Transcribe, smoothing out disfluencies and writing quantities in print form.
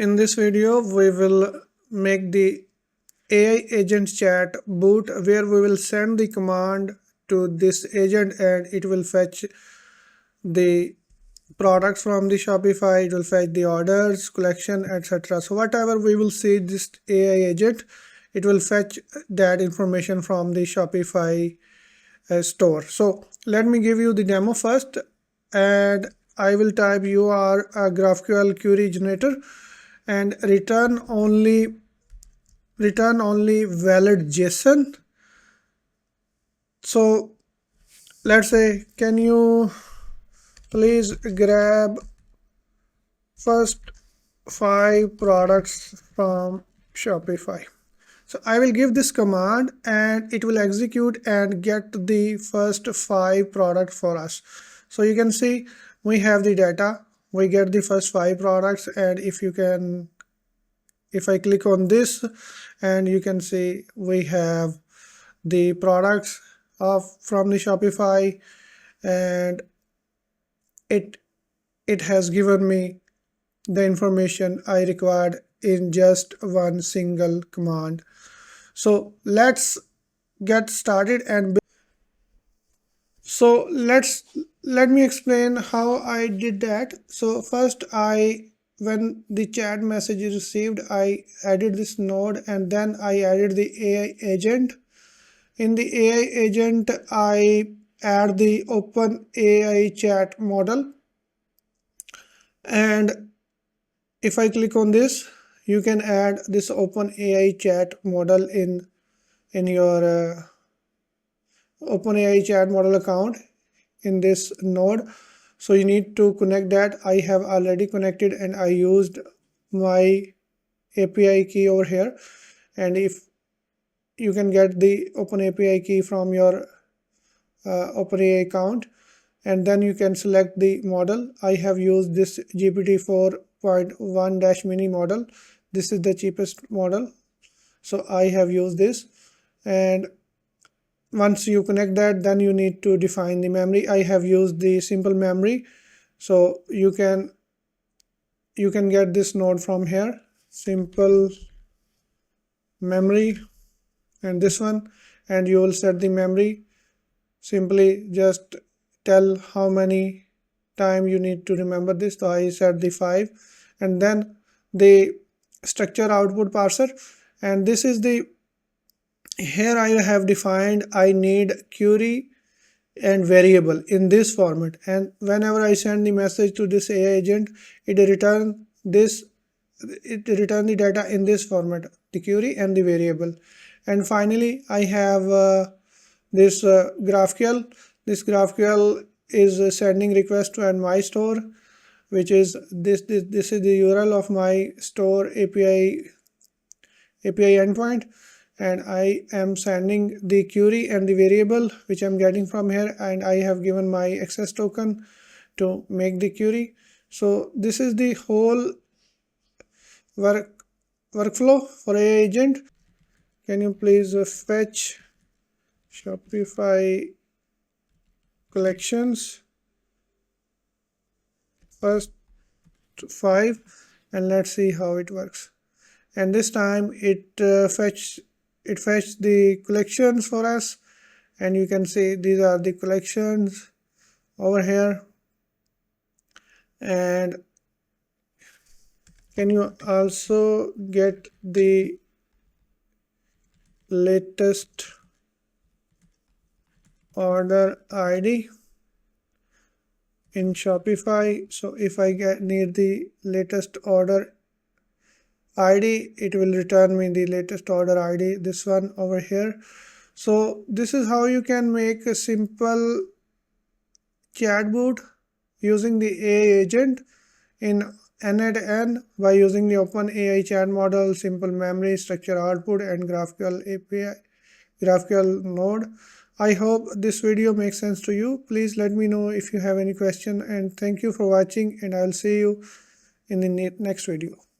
In this video, we will make the AI agent chat boot where we will send the command to this agent and it will fetch the products from the Shopify, it will fetch the orders, collection, etc. So whatever we will see this AI agent, it will fetch that information from the Shopify store. So let me give you the demo first, and I will type you are a GraphQL query generator and return only valid JSON. So let's say, can you please grab first 5 products from Shopify. So I will give this command and it will execute and get the first 5 products for us. So you can see we have the data, we get the first 5 products, and if I click on this, and you can see we have the products from the Shopify, and it has given me the information I required in just one single command. So let's get started and let me explain how I did that. So first, when the chat message is received, I added this node and then I added the AI agent. In the AI agent, I add the open AI chat model, and if I click on this, you can add this open AI chat model in your OpenAI chat model account in this node. So you need to connect that. I have already connected and I used my API key over here, and if you can get the OpenAPI key from your OpenAI account, and then you can select the model. I have used this GPT 4.1-mini model. This is the cheapest model, so I have used this. And once you connect that, then you need to define the memory. I have used the simple memory, so you can get this node from here, simple memory, and this one, and you will set the memory. Simply just tell how many time you need to remember this. So I set the 5, and then the structure output parser, and this is the here I have defined I need query and variable in this format, and whenever I send the message to this AI agent, it return the data in this format, the query and the variable. And finally, I have this GraphQL. This GraphQL is sending request to my store, which is this is the URL of my store API endpoint, and I am sending the query and the variable which I'm getting from here, and I have given my access token to make the query. So this is the whole workflow for AI agent. Can you please fetch Shopify collections first 5, and let's see how it works. And this time it fetched the collections for us, and you can see these are the collections over here. And can you also get the latest order ID in Shopify? So if I need the latest order ID, it will return me the latest order ID, this one over here. So this is how you can make a simple chatbot using the AI agent in n8n by using the OpenAI chat model, simple memory, structure output, and GraphQL API, GraphQL node. I hope this video makes sense to you. Please let me know if you have any question, and thank you for watching, and I'll see you in the next video.